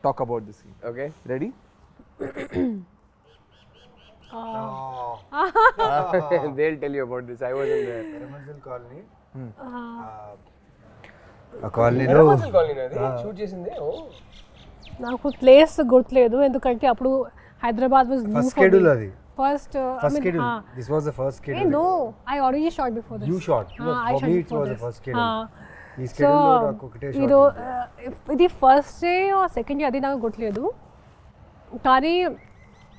talk about the scene. Okay. Ready? They'll tell you about this. I wasn't there. Ramanjal Colony. ఆ కాలనీలో Ramanjal Colony అది shoot చేసింది. నాకు place గుర్తులేదు ఎందుకంటే అప్పుడు Hyderabad was new first schedule అది first schedule this was the first schedule no I already shot before this you shot no I for shot me it before was the this. first schedule ఈ schedule లో నాకు ఒకటే shot ఇది first day second day అది నాకు గుర్తులేదు కానీ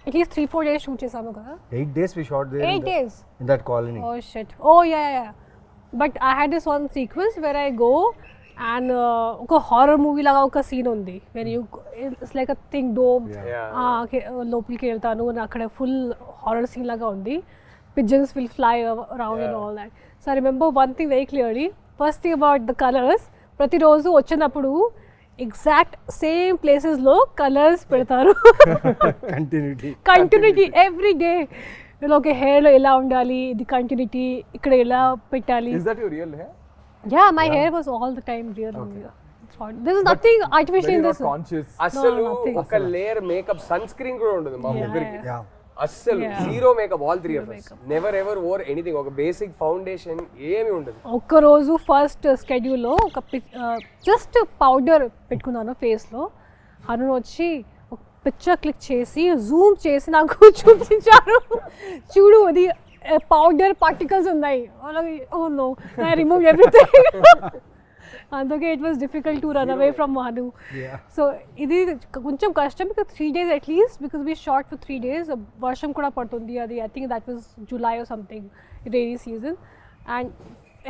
at least 3-4 days shoot చేసాము కదా 8 days we shot there 8 days in that colony oh shit oh yeah but I had this one sequence where I go and ఒక హారర్ మూవీ లాగా ఒక scene ఉంది when you it's like a thing dome లోపలికి వెళ్తాను అక్కడ full horror scene లాగా ఉంది pigeons will fly around and all that so I remember one thing very clearly first thing about the colors ప్రతిరోజు వచ్చినప్పుడు ఎగ్జాక్ట్ సేమ్ ప్లేసెస్లో colours పెడతారు continuity every day okay హెయిర్లో ఎలా ఉండాలి ఇది కంటిన్యూటీ ఇక్కడ ఎలా పెట్టాలి Is that your real hair? Yeah, my hair was all the time real only. This is nothing artificial in Very this. not conscious. అసలు nothing. ఒక లేయర్ మేకప్ సన్ స్క్రీన్ కూడా ఉండదు మా ముగ్గురికి. yeah అస్సలు zero makeup all three of us never ever wore anything ఒక basic foundation ఏమీ ఉండదు. ఒక్కరోజు ఫస్ట్ స్కెడ్యూల్లో ఒక జస్ట్ పౌడర్ పెట్టుకున్నాను ఫేస్లో హను వచ్చి ఒక పిక్చర్ క్లిక్ చేసి జూమ్ చేసి నాకు చూపించారు చూడు అది పౌడర్ పార్టికల్స్ ఉన్నాయి oh no I remove everything అందుకే it was difficult to run away from Hanu so ఇది కొంచెం కష్టం because 3 days at least because we shot for 3 days వర్షం కూడా పడుతుంది అది I think that was July or something rainy season and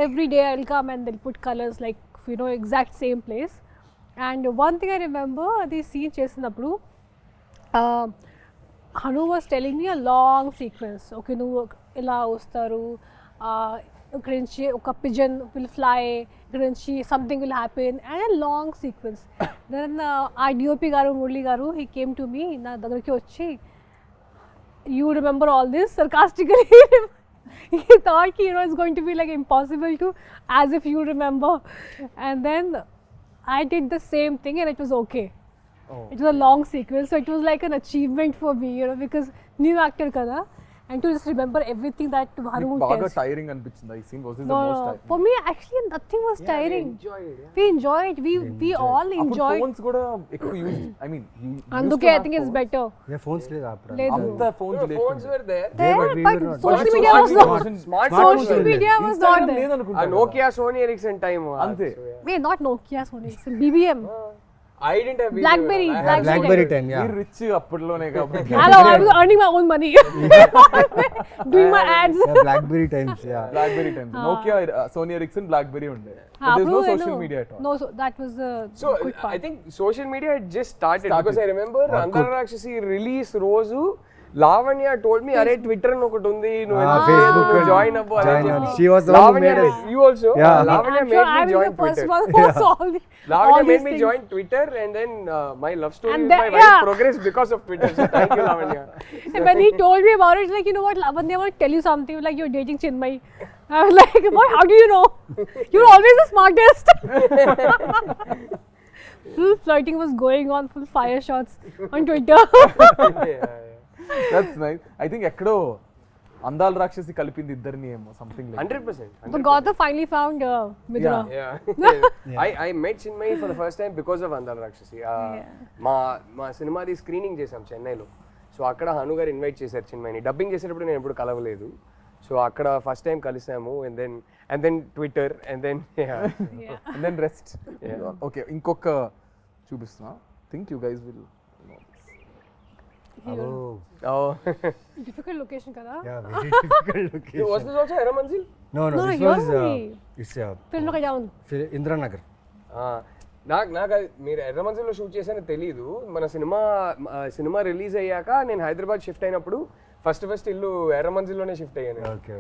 every day I will come and they'll put colours like you know exact same place and one thing I remember అది scene చేసినప్పుడు Hanu was telling me a long sequence okay నువ్వు ఇలా వస్తారు ఇక్కడ నుంచి ఒక pigeon will fly ఇక్కడ నుంచి something will happen and long sequence then ఆ డిఓపి గారు మురళి గారు హీ కేమ్ టు మీ నా దగ్గరికి వచ్చి you remember all this sarcastically he thought you know it's going to be like impossible to as if you remember and then I did the same thing and it was okay. It was a long sequence so it was like an achievement for me you know because new actor kada and to just remember everything that Varun బాగా tells. tiring అనిపించింది ఈ scene was this No, the most no, tiring? for me actually nothing was tiring. We enjoyed we all enjoyed phones కూడా ఎక్కువ use I mean అందుకే I think it's better. yeah phones లేదు అప్పుడు లేదు. అంత phones Phones లేకుండా were there. There, but we but were not. social But media was smart not smart social media was not Instagram there. లేదనుకుంటా ఆ Nokia Sony Ericsson time అంతే. Wait, not Nokia, Sony, it's BBM. I didn't have Blackberry, I had blackberry time yeah మీరు rich అప్పట్లోనే కాబట్టి Hello, I was earning my own money. Doing my ads. yeah blackberry times yeah BlackBerry times Nokia Sony Ericsson BlackBerry ఉండే but हाँ, there's no I social know. media at all. No, so that was the So good part. I think social media had just started because I remember Andala Rakshasi release రోజు Lavanya told me అరే Twitter అని ఒకటి ఉంది నువ్వు Facebook నువ్వు and join అవ్వు అని join చెప్పి. on. She was the one who Lavanya made us. you also Yeah. Lavanya I'm made sure me I was join the first Twitter. one who saw all Lavanya these made me things. join Twitter and then my love story And with then- my wife yeah. progressed because of Twitter. So thank you, Lavanya. And when he told me about it, like, you know what, Lavanya, I want to tell you something, like, you're dating Chinmay. I was like, what, how do you know? You're always the smartest. Full flirting was going on, full fire shots on Twitter. That's nice. I think ఎక్కడో అందాల రాక్షసి కలిపింది ఇద్దరిని ఏమో something like 100%. But Gautam finally found Midra. Yeah. I met Chinmay for the first time because of Andala Rakshasi. మా సినిమాది screening చేసాం చెన్నైలో. So అక్కడ హను గారు ఇన్వైట్ చేశారు చిన్మయిని. డబ్బింగ్ చేసేటప్పుడు నేను ఎప్పుడు కలవలేదు. సో అక్కడ ఫస్ట్ టైం కలిసాము and then Twitter and then and then rest. Okay, ఇంకొక చూపిస్తున్నా. Think you guys will know this. oh Difficult location, kada? yeah very difficult location was this also Hera Manzil? no No, this here was only. it's Film look down. Indra Nagar నాకు మీరు ఎర్రమంజిల్లో shoot చేసానో తెలీదు. మన cinema release అయ్యాక నేను Hyderabad shift అయినప్పుడు first ఇల్లు ఎర్రమంజిల్లోనే shift అయ్యాను. okay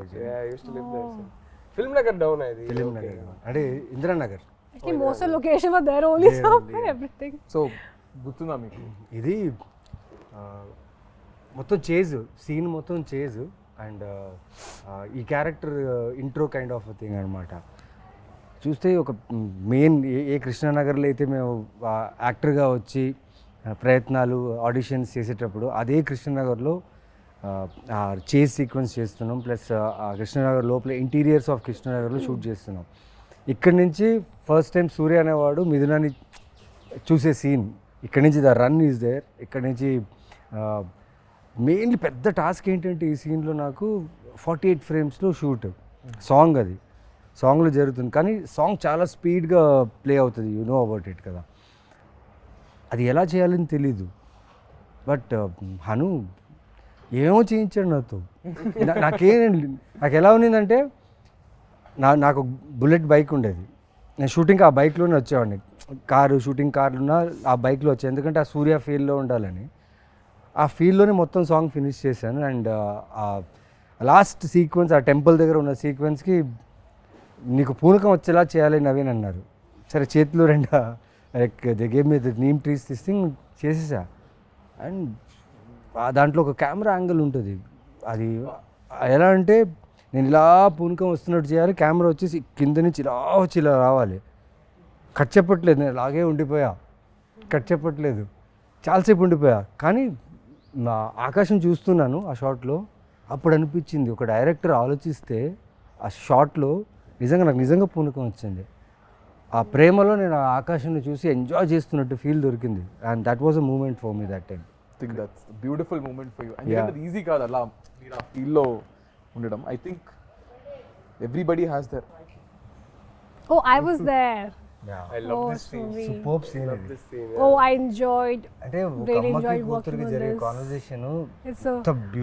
film Nagar down అది film nagar అంటే Indira Nagar I think most of the location were there only, so everything. So గుర్తుందా మీకు ఇది మొత్తం చేజ్ సీన్ మొత్తం చేజ్ అండ్ ఈ character intro kind of thing అనమాట. చూస్తే ఒక మెయిన్ ఏ కృష్ణానగర్లో అయితే మేము యాక్టర్గా వచ్చి ప్రయత్నాలు ఆడిషన్స్ చేసేటప్పుడు అదే కృష్ణనగర్లో చేస్ సీక్వెన్స్ చేస్తున్నాం, ప్లస్ కృష్ణనగర్ లోపల ఇంటీరియర్స్ ఆఫ్ కృష్ణనగర్లో షూట్ చేస్తున్నాం. ఇక్కడి నుంచి ఫస్ట్ టైం సూర్య అనేవాడు మిథునాన్ని చూసే సీన్, ఇక్కడి నుంచి ద రన్ ఈజ్ దేర్. ఇక్కడి నుంచి మెయిన్లీ పెద్ద టాస్క్ ఏంటంటే ఈ సీన్లో నాకు 48 ఫ్రేమ్స్లో షూట్ సాంగ్, అది సాంగ్లో జరుగుతుంది. కానీ సాంగ్ చాలా స్పీడ్గా ప్లే అవుతుంది, యు నో అబౌట్ ఇట్ కదా. అది ఎలా చేయాలని తెలీదు, బట్ హను ఏమో చేయించాడు నాతో. నాకు ఎలా ఉన్నిందంటే నాకు బుల్లెట్ బైక్ ఉండేది, నేను షూటింగ్ ఆ బైక్లోనే వచ్చేవాడిని. షూటింగ్ కార్లున్నా ఆ బైక్లో వచ్చాను, ఎందుకంటే ఆ సూర్య ఫీల్డ్లో ఉండాలని. ఆ ఫీల్డ్లోనే మొత్తం సాంగ్ ఫినిష్ చేశాను. అండ్ లాస్ట్ సీక్వెన్స్, ఆ టెంపుల్ దగ్గర ఉన్న సీక్వెన్స్కి నీకు పూనకం వచ్చేలా చేయాలి నవీన్ అన్నారు. సరే చేతిలో దే గేమ్ మీద నీమ్ ట్రీస్ తీసి చేసేసా. అండ్ దాంట్లో ఒక కెమెరా యాంగిల్ ఉంటుంది, అది ఎలా అంటే నేను ఇలా పూనకం వస్తున్నట్టు చేయాలి, కెమెరా వచ్చేసి కింద నుంచి ఇలా వచ్చి ఇలా రావాలి. కట్ చెప్పట్లేదు, నేను అలాగే ఉండిపోయా, కట్ చెప్పట్లేదు, చాలాసేపు ఉండిపోయా. కానీ నా ఆకాశం చూస్తున్నాను ఆ షాట్లో, అప్పుడు అనిపించింది ఒక డైరెక్టర్ ఆలోచిస్తే ఆ షాట్లో నాకు నిజంగా పూనకం వచ్చింది. ఆ ప్రేమలో నేను ఆ ఆకాశాన్ని చూసి ఎంజాయ్ చేస్తున్నట్టు ఫీల్ దొరికింది. And that was a moment for me that time. Think that's beautiful moment for you. ఎందుకంటే ఈజీ కాదు అలా మీరు ఆ ఫీల్లో ఉండడం. I think everybody has their. Oh, I was there. I love Oh, this scene. sweet. Super scene Love this scene. Oh, I enjoyed. అంటే ఒక Really అమ్మకి enjoyed కూతురికి working on జరిగే this. Conversation It's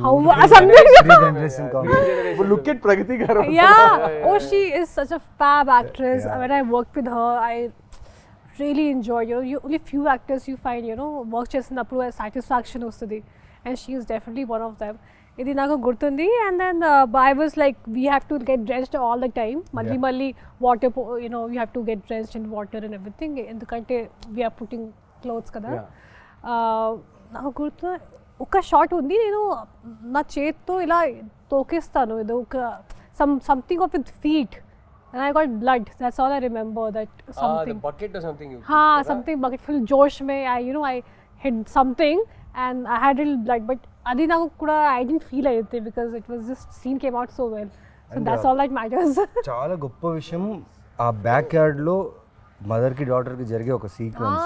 how generation look at Pragathi గారు. yeah. Oh, she is such a fab actress. When I worked with her, I really enjoyed. Only few actors you find, work చేసినప్పుడు satisfaction వస్తుంది, and she is definitely one of them. ఇది నాకు గుర్తుంది. And then I was like we have to get dressed all the time. మళ్ళీ water you have to get dressed in water and everything, ఎందుకంటే we are putting clothes కదా. నాకు గుర్తు ఒక shot ఉంది, నేను నా చేత్తో ఇలా తోకేస్తాను, ఏదో ఒక something of with feet, and I got blood. That's all I remember. That something. The bucket or something. Something bucket full Josh mein. I hit something and I had a little blood, but adi naku kuda I didn't feel anything because it was just scene came out so well. So and that's all that matters. చాలా గొప్ప విషయం ఆ back యార్డ్లో మదర్కి డాటర్కి జరిగే ఒక sequence.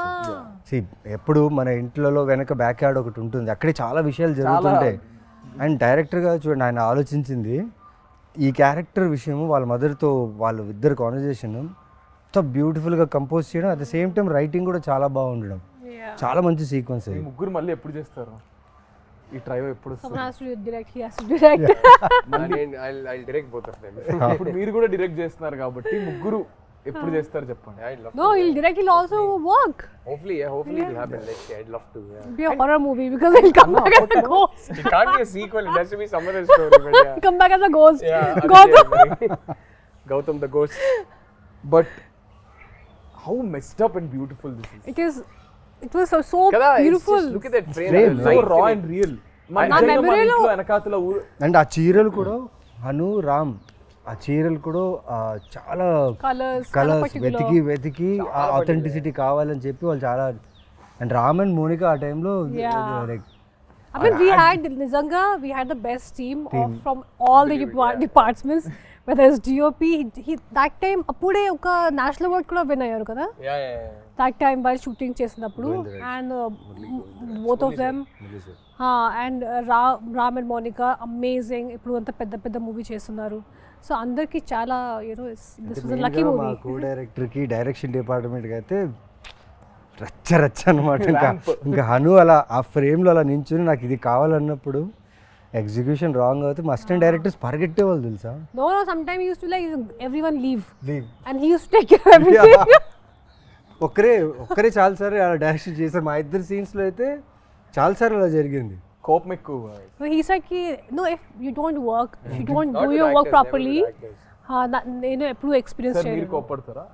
ఎప్పుడు మన ఇంట్లలో వెనక బ్యాక్ యార్డ్ ఒకటి ఉంటుంది, అక్కడే చాలా విషయాలు జరుగుతుంటాయి. అండ్ డైరెక్టర్గా చూడండి, ఆయన ఆలోచించింది ఈ క్యారెక్టర్ విషయము, వాళ్ళ మదర్తో వాళ్ళ ఇద్దరు కాన్వర్జేషన్ ఎంతో బ్యూటిఫుల్గా కంపోజ్ చేయడం, at the same time writing కూడా చాలా బాగుండడం. చాలా మంచి సీక్వెన్స్. ముగ్గురు మళ్ళీ ఎప్పుడు చేస్తారు ఈ ట్రైవ్? ఎప్పుడు someone has to direct, he has to direct. I'll direct both of them. ఇప్పుడు మీరు కూడా డైరెక్ట్ చేస్తున్నారు కాబట్టి ముగ్గురు ఎప్పుడు చేస్తారు చెప్పండి. I'd love No, he'll direct, he'll also work. hopefully it'll happen. Let's see, I'd love to. It'll be a horror movie because he'll come back as a ghost. It can't be a sequel, it has to be some other story, but yeah. Come back as a ghost. Gautam the ghost. But how messed up and beautiful this is. It was so Kada, beautiful. just look at that frame. So raw and real. నా మెమరీలో వెనకాతల and ఆ చీరలు కూడా హను రామ్, ఆ చీరలు కూడా చాలా కలర్స్ వెతికి ఆ ఆథెంటిసిటీ కావాలని చెప్పి వాళ్ళు చాలా. అండ్ రామ్ అండ్ మోనికా ఆ టైంలో I mean, we had the best team from all the departments, whether it's DOP, he that time appude oka national award kuda win ayyaru kada. Yeah. That time while shooting చేసినప్పుడు, and both of them and Ram and Monica amazing, ఇప్పుడు అంత పెద్ద movie చేస్తున్నారు. So అందరికి చాలా this was a lucky movie. మా కో డైరెక్టర్కి direction డిపార్ట్మెంట్కి అయితే రచ్చ అనమాట. ఇంకా హను అలా ఆ ఫ్రేమ్లో అలా నించుని నాకు ఇది కావాలన్నప్పుడు ఎగ్జిక్యూషన్ రాంగ్ అవుతే మా అసిస్టెంట్ డైరెక్టర్స్ పరిగెట్టేవాళ్ళు తెలుసా. No, sometimes he used to like everyone leave and he used to take care of everything. ఒక్కరే చాలా సార్లు అలా డైరెక్షన్ చేశారు. మా ఇద్దరు సీన్స్లో అయితే చాలా సార్లు అలా జరిగింది. కోపం ఎక్కువ. He said no, if you don't work, if you don't do your work properly, నేను ఎప్పుడు ఎక్స్పీరియన్స్ చేయలేదు. మీరు కోపడతారా?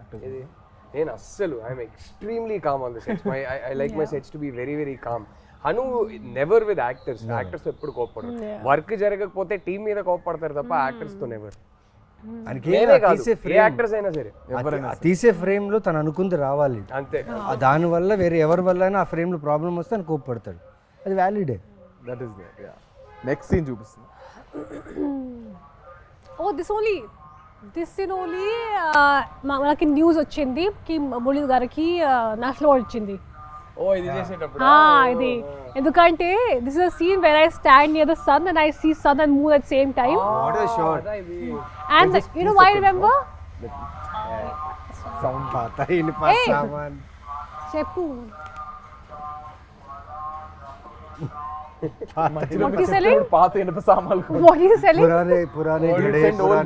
నేను అస్సలు I'm extremely calm on the sets. I like my sets to be very very calm. Hanu never with actors ఎప్పుడు కోపడరు. Work జరగకపోతే టీం మీద కోపడతారు తప్ప యాక్టర్స్ తో నెవర్. ఆయనకి నేనే కాదు, తీసే ఏ ఫ్రేమ్ యాక్టర్స్ అయినా సరే తీసే ఫ్రేమ్లో తను అనుకుంది రావాలి. అంతే. దానివల్ల వేరే ఎవరి వల్ల అయినా ఆ ఫ్రేమ్లో ప్రాబ్లం వస్తే అని కోప్పడతాడు. అది వ్యాలిడే. That is there. Yeah next scene చూపిస్తున్నా. ఓ దిస్ సీన్ ఓన్లీ మనకి న్యూస్ వచ్చింది కి మురళి గారికి నేషనల్ అవార్డ్ వచ్చింది. ఓ ఇది చేసేటప్పుడు ఇది ఎందుకంటే this is a scene where I stand near the sun and I see sun and moon at same time. What a shot. And you know why I remember? Sound పాత ఇనుప సామాన్. చెప్పు. మధ్యలో What is selling? పాత ఇనుప సామాన్లు. What is selling? పురానే Old